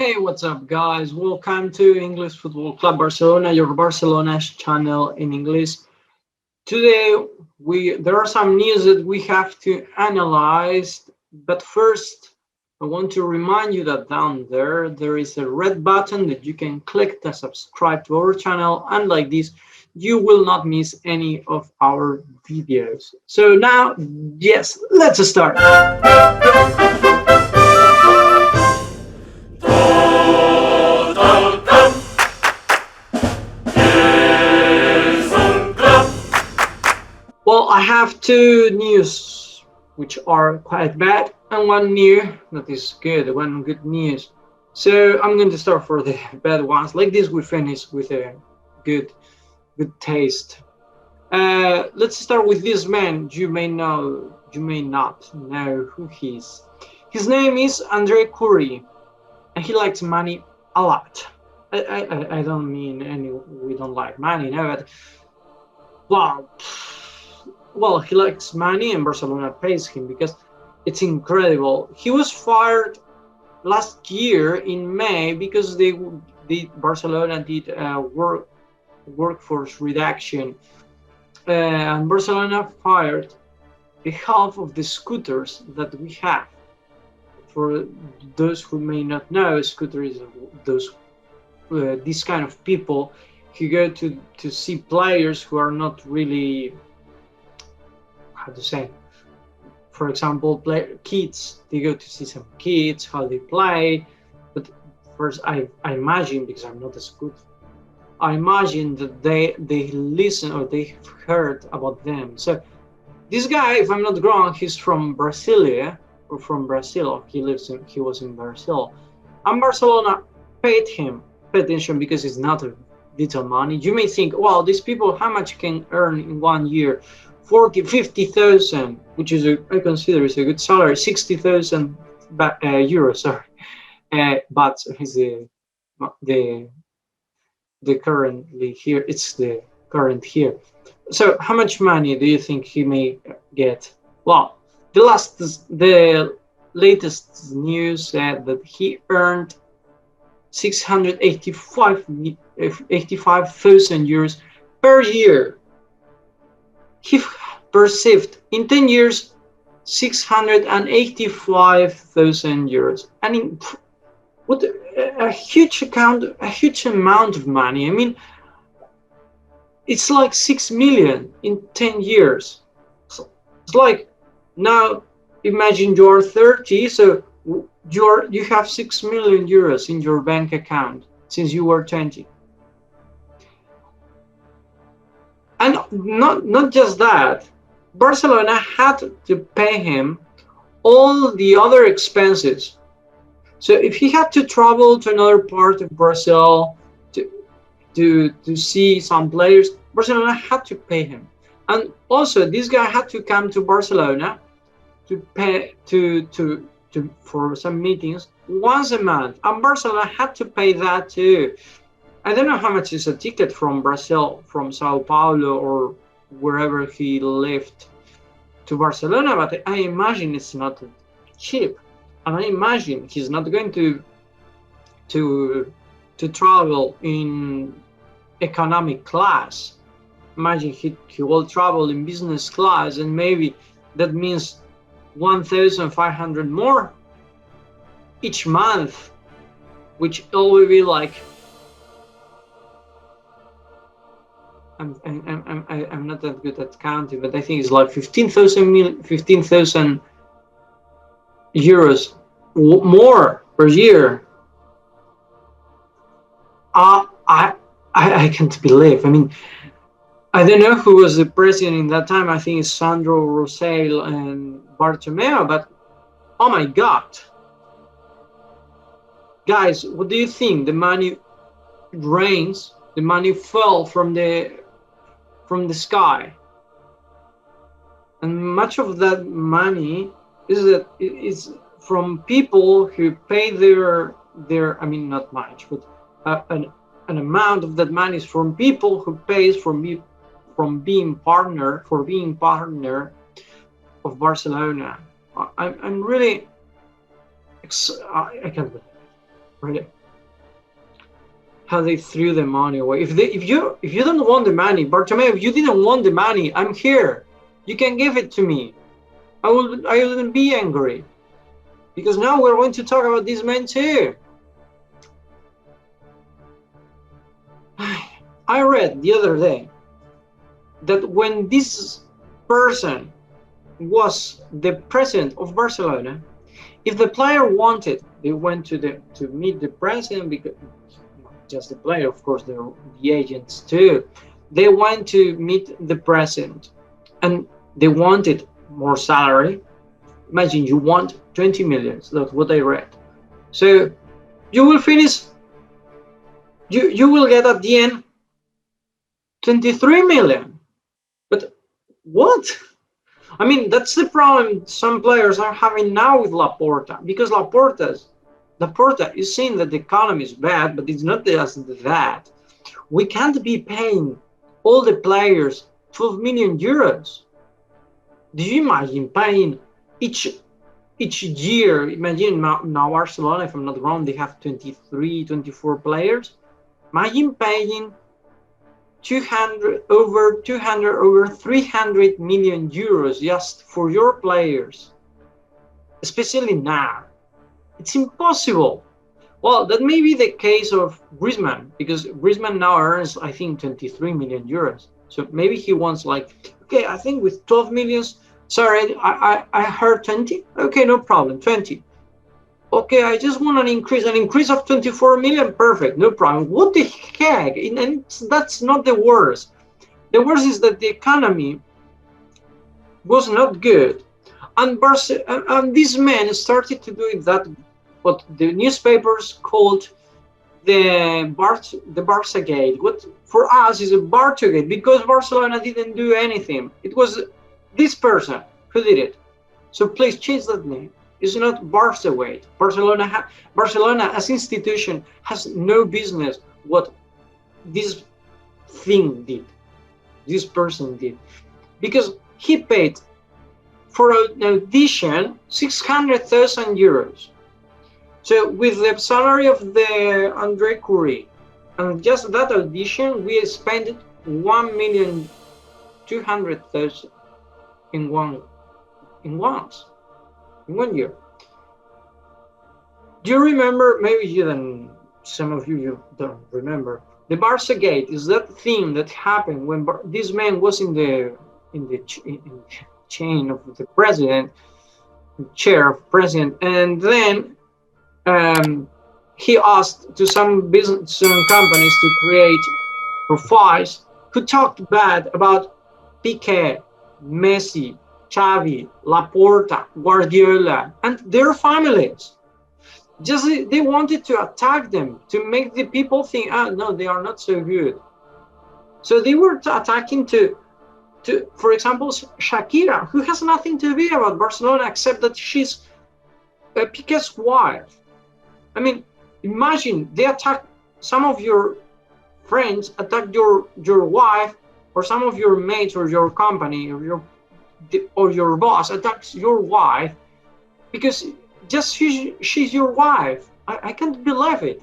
Hey, what's up, guys? Welcome to English Football Club Barcelona, your Barcelona channel in English. Today, there are some news that we have to analyze, but first, I want to remind you that down there is a red button that you can click to subscribe to our channel, and like this, you will not miss any of our videos. So now, yes, let's start. Well, I have two news which are quite bad and one new that is good, one good news. So I'm going to start for the bad ones. Like this, we finish with a good taste. Let's start with this man. You may not know who he is. His name is André Cury, and he likes money a lot. I don't mean we don't like money, no, but well, he likes money and Barcelona pays him because it's incredible. He was fired last year in May because Barcelona did workforce reduction, and Barcelona fired the half of the scooters that we have. For those who may not know, scooters those this kind of people who go to see players who are not really, how to say, for example, kids. They go to see some kids, how they play. But first, I imagine, because I'm not a scooter, I imagine that they listen or they've heard about them. So this guy, if I'm not wrong, he's from Brasilia, or from Brazil. He was in Brazil, and Barcelona paid him. Pay attention, because it's not a little money. You may think, well, these people, how much can earn in 1 year? 40, 50,000, which is I consider is a good salary. 60,000 euros, sorry, but is the currently here. It's the current here. So, how much money do you think he may get? Well, the latest news said that he earned 685,000 euros per year. He received in 10 years 685,000 euros. And what a huge amount of money. I mean, it's like 6 million in 10 years. So it's like, now imagine you're 30, so you have 6 million euros in your bank account since you were 20. And not just that, Barcelona had to pay him all the other expenses. So if he had to travel to another part of Brazil to see some players, Barcelona had to pay him. And also, this guy had to come to Barcelona to pay for some meetings once a month, and Barcelona had to pay that too. I don't know how much is a ticket from Brazil, from Sao Paulo or wherever he lived, to Barcelona, but I imagine it's not cheap. And I imagine he's not going to travel in economic class. Imagine he will travel in business class, and maybe that means 1,500 more each month, which will be like, I'm not that good at counting, but I think it's like 15,000 euros more per year. I can't believe. I mean, I don't know who was the president in that time. I think it's Sandro Rosell and Bartomeu, but oh my God. Guys, what do you think? The money rains, the money fell from the sky. And much of that money is from people who pay their I mean, not much, but an amount of that money is from people who pays from being partner of Barcelona. I'm really, I can't believe it, really. how they threw the money away. If you don't want the money, Bartomeu, if you didn't want the money, I'm here. You can give it to me. I wouldn't be angry, because now we're going to talk about this man too. I read the other day that when this person was the president of Barcelona, if the player wanted, they went to meet the president, because not just the player, of course, the agents too. They went to meet the president, and they wanted more salary. Imagine you want 20 million. That's what I read. So you will finish. You will get at the end 23 million. But what? I mean, that's the problem some players are having now with Laporta, because Laporta is saying that the economy is bad, but it's not just that. We can't be paying all the players 12 million euros. Do you imagine paying each year? Imagine now Barcelona, if I'm not wrong, they have 23, 24 players. Imagine paying 200 over 300 million euros just for your players, especially now. It's impossible. Well, that may be the case of Griezmann, because Griezmann now earns, I think, 23 million euros. So maybe he wants, like, okay, I think with 12 millions, sorry, I heard 20. Okay, no problem, 20. Okay, I just want an increase of 24 million. Perfect, no problem. What the heck? And that's not the worst. The worst is that the economy was not good, and this man started to do that, what the newspapers called the Barçagate. What for us is a Bartogate, because Barcelona didn't do anything. It was this person who did it. So please change that name. It's not Barçagate. Barcelona as institution has no business what this thing did, this person did, because he paid for an audition 600,000 euros. So with the salary of the André Cury and just that audition, we spent 1,200,000 in 1 year. Do you remember? Maybe you don't. Some of you don't remember. The Barçagate is that thing that happened when this man was in the chain of the president, chair of president, and then he asked to some companies to create profiles who talked bad about Piqué, Messi, Xavi, Laporta, Guardiola, and their families. Just they wanted to attack them, to make the people think, no, they are not so good. So they were attacking to for example, Shakira, who has nothing to be about Barcelona except that she's Piqué's wife. I mean, imagine they attack, some of your friends attack your wife, or some of your mates, or your company, or your boss attacks your wife because just she's your wife. I can't believe it.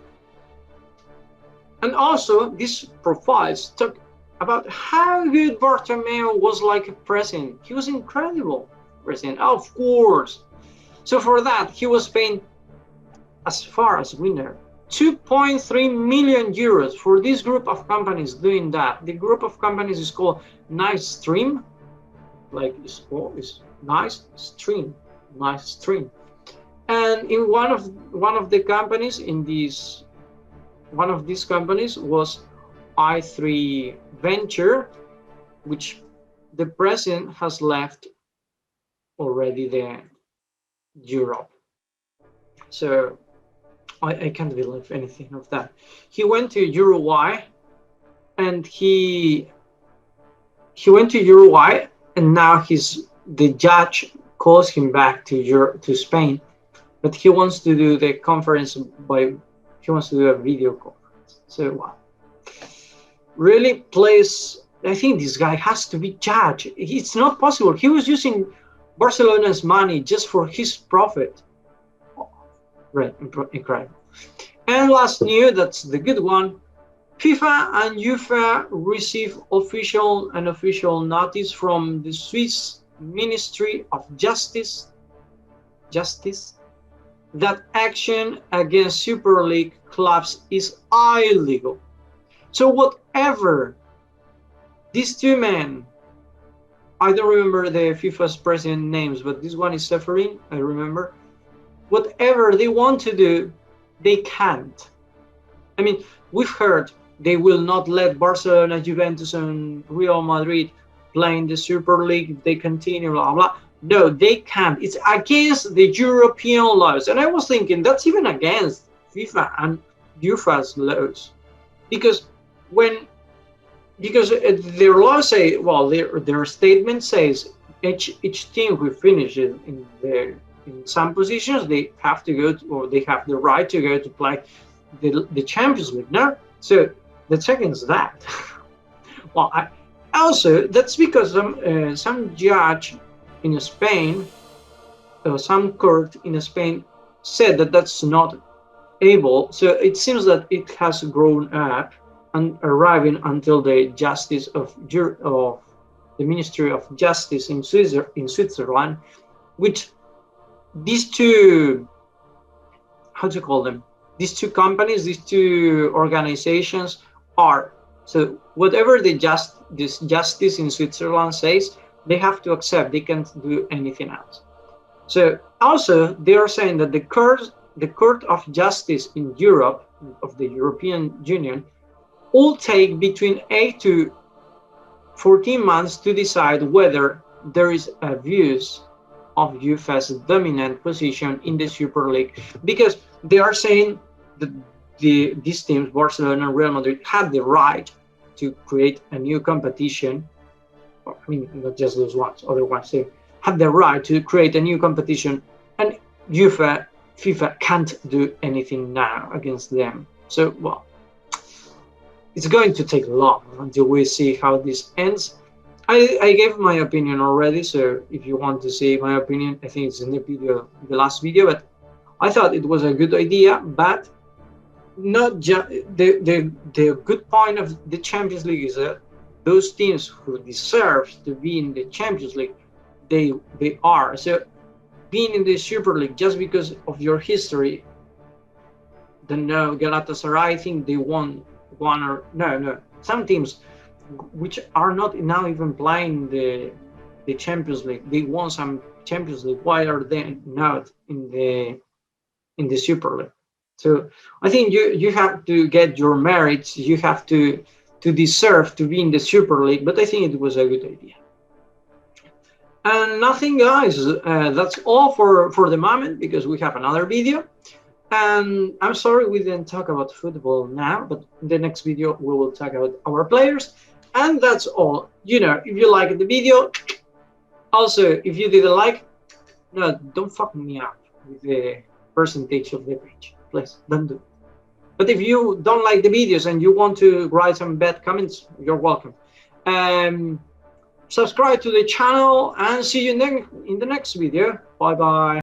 And also, these profiles talk about how good Bartomeu was like a president. He was incredible president, of course. So for that, he was paying, as far as we know, 2.3 million euros for this group of companies doing that. The group of companies is called Nice Stream, like it's nice stream. And in one of the companies in this, one of these companies was i3 Venture, which the president has left already the Europe. So I can't believe anything of that. He went to Uruguay, and he went to Uruguay, and now the judge calls him back to Spain, but he wants to do the conference he wants to do a video conference. So wow. Really plays. I think this guy has to be judged. It's not possible. He was using Barcelona's money just for his profit. Right, incredible. And last news, that's the good one. FIFA and UEFA receive official notice from the Swiss Ministry of Justice that action against Super League clubs is illegal. So whatever these two men, I don't remember the FIFA's president names, but this one is Seferin, I remember. Whatever they want to do, they can't. I mean, we've heard they will not let Barcelona, Juventus, and Real Madrid play in the Super League if they continue, blah, blah. No, they can't. It's against the European laws. And I was thinking that's even against FIFA and UEFA's laws. Because their law say, well, their statement says each team who finishes in some positions, they have to go to, or they have the right to go to play the Champions League. No, so the second is that. Well, also that's because some judge in Spain, some court in Spain said that that's not able. So it seems that it has grown up and arriving until the justice of the Ministry of Justice in Switzerland, which these two, how to call them? These two companies, these two organizations are. So whatever this justice in Switzerland says, they have to accept. They can't do anything else. So also they are saying that the Court of Justice in Europe, of the European Union, will take between 8 to 14 months to decide whether there is abuse of UEFA's dominant position in the Super League, because they are saying that these teams, Barcelona and Real Madrid, had the right to create a new competition. I mean, not just those ones, other ones. They had the right to create a new competition, and FIFA can't do anything now against them. So, well, it's going to take long until we see how this ends. I gave my opinion already, so if you want to see my opinion, I think it's in the last video, but I thought it was a good idea, but not just the good point of the Champions League is that those teams who deserve to be in the Champions League, they are. So being in the Super League just because of your history, then no, Galatasaray, I think they won one or no. Some teams which are not now even playing the Champions League, they won some Champions League. Why are they not in the Super League? So I think you have to get your merits. You have to deserve to be in the Super League. But I think it was a good idea. And nothing, guys. That's all for the moment, because we have another video. And I'm sorry we didn't talk about football now, but in the next video we will talk about our players. And that's all. You know, if you liked the video, also if you didn't like, no, don't fuck me up with the percentage of the page. Please don't do it. But if you don't like the videos and you want to write some bad comments, you're welcome. Subscribe to the channel and see you in the next video. Bye bye.